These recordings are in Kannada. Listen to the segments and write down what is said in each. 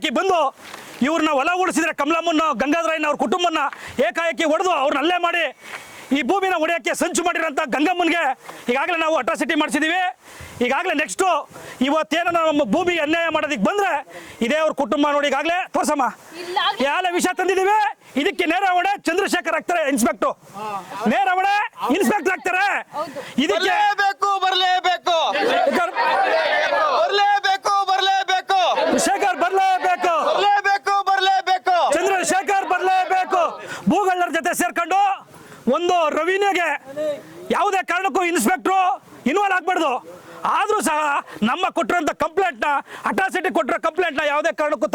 ಏಕಾಏಕಿ ಬಂದು ಇವ್ರನ್ನ ಹೊಲ ಉಳಿಸಿದ್ರೆ ಕಮಲಮ್ಮನ ಗಂಗಾಧರಯ್ಯನ ಅವ್ರ ಕುಟುಂಬನ ಏಕಾಏಕಿ ಹೊಡೆದು ಅವ್ರನ್ನ ಅಲ್ಲೇ ಮಾಡಿ ಈ ಭೂಮಿನ ಹೊಡೆಯೋಕ್ಕೆ ಸಂಚು ಮಾಡಿರೋಂಥ ಗಂಗಮ್ಮನಿಗೆ ಈಗಾಗಲೇ ನಾವು ಅಟ್ರಾಸಿಟಿ ಮಾಡಿಸಿದ್ದೀವಿ. ಈಗಾಗಲೇ ನೆಕ್ಸ್ಟು ಇವತ್ತೇನ ನಮ್ಮ ಭೂಮಿಗೆ ಅನ್ಯಾಯ ಮಾಡೋದಕ್ಕೆ ಬಂದರೆ ಇದೇ ಅವ್ರ ಕುಟುಂಬ ನೋಡಿ ಈಗಾಗಲೇ ತೋರ್ಸಮ್ಮ ಯಾವ ವಿಷಯ ತಂದಿದ್ದೀವಿ. ಇದಕ್ಕೆ ನೇರ ಹೊಣೆ ಚಂದ್ರಶೇಖರ್ ಆಗ್ತಾರೆ ಇನ್ಸ್ಪೆಕ್ಟರ್, ನೇರ ಹೊಣೆ ಇನ್ಸ್ಪೆಕ್ಟರ್ ಆಗ್ತಾರೆ. ಇದಕ್ಕೆ ಬರಲೇಬೇಕು ಶೇಖರ್ ಬರಲೇಬೇಕು, ಚಂದ್ರಶೇಖರ್ ಬರಲೇಬೇಕು. ಭೂಗಳ್ಳರ ಜೊತೆ ಸೇರ್ಕೊಂಡು ಒಂದು ರವಿನಿಗೆ ಯಾವುದೇ ಕಾರಣಕ್ಕೂ ಇನ್ಸ್ಪೆಕ್ಟ್ರು ಇನ್ವಾಲ್ವ್ ಆಗಬಾರ್ದು. ಆದರೂ ಸಹ ನಮ್ಮ ಕೊಟ್ಟಿರೋಂಥ ಕಂಪ್ಲೇಂಟ್ನ, ಅಟ್ರಾಸಿಟಿ ಕೊಟ್ಟಿರೋ ಕಂಪ್ಲೇಂಟ್ನ ಯಾವುದೇ ಕಾರಣಕ್ಕೂ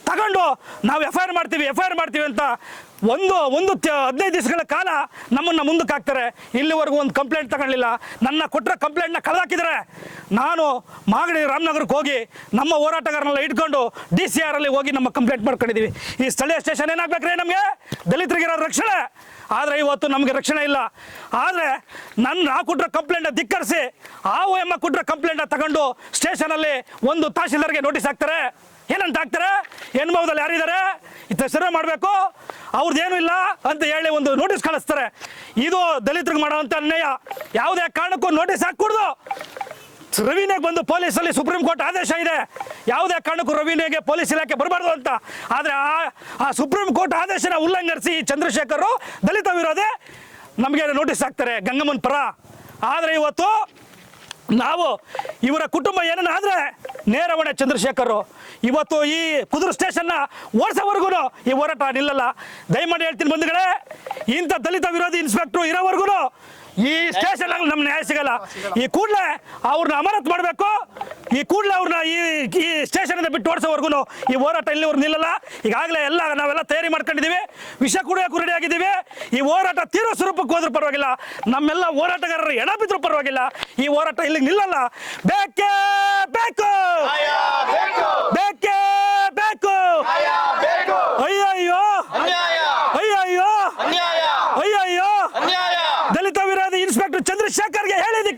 ತಗೊಂಡು ನಾವು ಎಫ್ ಐ ಆರ್ ಮಾಡ್ತೀವಿ ಅಂತ ಒಂದು 15 ದಿವಸಗಳ ಕಾಲ ನಮ್ಮನ್ನು ಮುಂದಕ್ಕೆ ಹಾಕ್ತಾರೆ. ಇಲ್ಲಿವರೆಗೂ ಒಂದು ಕಂಪ್ಲೇಂಟ್ ತಗೊಳ್ಳಿಲ್ಲ. ನನ್ನ ಕೊಟ್ಟಿರೋ ಕಂಪ್ಲೇಂಟ್ನ ಕಳೆದಾಕಿದ್ದಾರೆ. ನಾನು ಮಾಗಡಿ ರಾಮನಗರಕ್ಕೆ ಹೋಗಿ ನಮ್ಮ ಹೋರಾಟಗಾರನೆಲ್ಲ ಇಟ್ಕೊಂಡು DCR ಅಲ್ಲಿ ಹೋಗಿ ನಮ್ಮ ಕಂಪ್ಲೇಂಟ್ ಮಾಡ್ಕೊಂಡಿದ್ದೀವಿ. ಈ ಸ್ಥಳೀಯ ಸ್ಟೇಷನ್ ಏನಾಗಬೇಕ್ರಿ ನಮಗೆ ದಲಿತರಿಗಿರೋ ರಕ್ಷಣೆ, ಆದರೆ ಇವತ್ತು ನಮಗೆ ರಕ್ಷಣೆ ಇಲ್ಲ. ಆದರೆ ನಾ ಕೊಟ್ಟಿರೋ ಕಂಪ್ಲೇಂಟ್ ಧಿಕ್ಕರಿಸಿ ಆ OM ಕೊಟ್ಟಿರೋ ಕಂಪ್ಲೇಂಟ್ ತಗೊಂಡು ಸ್ಟೇಷನಲ್ಲಿ ಒಂದು ತಹಶೀಲ್ದಾರ್ಗೆ ನೋಟಿಸ್ ಹಾಕ್ತಾರೆ. ಏನಂತ ಹಾಕ್ತಾರೆ? ಹೆಣ್ಮೌದಲ್ಲಿ ಯಾರಿದ್ದಾರೆ ಇತ್ತ ಸರ್ವೆ ಮಾಡಬೇಕು, ಅವ್ರದ್ದೇನು ಇಲ್ಲ ಅಂತ ಹೇಳಿ ಒಂದು ನೋಟಿಸ್ ಕಳಿಸ್ತಾರೆ. ಇದು ದಲಿತರಿಗೆ ಮಾಡೋವಂಥ ಅನ್ಯಾಯ. ಯಾವುದೇ ಕಾರಣಕ್ಕೂ ನೋಟಿಸ್ ಹಾಕೂಡ್ದು. ರವಿನಿಗೆ ಬಂದು ಪೊಲೀಸಲ್ಲಿ ಸುಪ್ರೀಂ ಕೋರ್ಟ್ ಆದೇಶ ಇದೆ, ಯಾವುದೇ ಕಾರಣಕ್ಕೂ ರವಿನಿಗೆ ಪೊಲೀಸ್ ಇಲಾಖೆ ಬರಬಾರ್ದು ಅಂತ. ಆದರೆ ಆ ಸುಪ್ರೀಂ ಕೋರ್ಟ್ ಆದೇಶನ ಉಲ್ಲಂಘಿಸಿ ಚಂದ್ರಶೇಖರ್ ದಲಿತ ವಿರೋಧಿ ನಮಗೆ ನೋಟಿಸ್ ಹಾಕ್ತಾರೆ ಗಂಗಮ್ಮನ ಪರ. ಆದರೆ ಇವತ್ತು ನಾವು ಇವರ ಕುಟುಂಬ ಏನನ್ನಾದರೆ ನೇರ ಹೊಣೆ ಚಂದ್ರಶೇಖರ್. ಇವತ್ತು ಈ ಕುದುರು ಸ್ಟೇಷನ್ನ ಓಡಿಸೋವರೆಗೂ ಈ ಹೋರಾಟ ನಿಲ್ಲಲ್ಲ. ದಯಮಾಡಿ ಹೇಳ್ತೀನಿ ಬಂಧುಗಳೇ, ಇಂಥ ದಲಿತ ವಿರೋಧಿ ಇನ್ಸ್ಪೆಕ್ಟ್ರು ಇರೋವರೆಗೂ ಈ ಸ್ಟೇಷನ್ ನಮ್ಮ ನ್ಯಾಯ ಸಿಗಲ್ಲ. ಈ ಕೂಡಲೇ ಅವ್ರನ್ನ ಅಮಾನತ್ ಮಾಡಬೇಕು. ಈ ಕೂಡಲೇ ಅವ್ರನ್ನ ಈ ಸ್ಟೇಷನಿಂದ ಬಿಟ್ಟು ಓಡಿಸೋವರೆಗೂ ಈ ಹೋರಾಟ ಇಲ್ಲಿವರೆಗೂ ನಿಲ್ಲಲ್ಲ. ಈಗಾಗಲೇ ನಾವೆಲ್ಲ ತಯಾರಿ ಮಾಡ್ಕೊಂಡಿದ್ದೀವಿ, ವಿಷ ಕುಡಿಯೋಕ್ಕೂ ರೆಡಿ ಆಗಿದ್ದೀವಿ. ಈ ಹೋರಾಟ ತೀವ್ರ ಸ್ವರೂಪಕ್ಕೆ ಹೋದ್ರೂ ಪರವಾಗಿಲ್ಲ, ನಮ್ಮೆಲ್ಲ ಹೋರಾಟಗಾರರು ಎಡ ಬಿದ್ದರೂ ಪರವಾಗಿಲ್ಲ, ಈ ಹೋರಾಟ ಇಲ್ಲಿಗೆ ನಿಲ್ಲಲ್ಲ. ಬೇಕೇ ಬೇಕು, ಬೇಕೇ ಬೇಕು. ಅಯ್ಯಯ್ಯೋ ಅಯ್ಯಯ್ಯೋ ಅಯ್ಯಯ್ಯೋ, ದಲಿತ ವಿರೋಧಿ ಇನ್ಸ್ಪೆಕ್ಟರ್ ಚಂದ್ರಶೇಖರ್ಗೆ ಹೇಳಿದ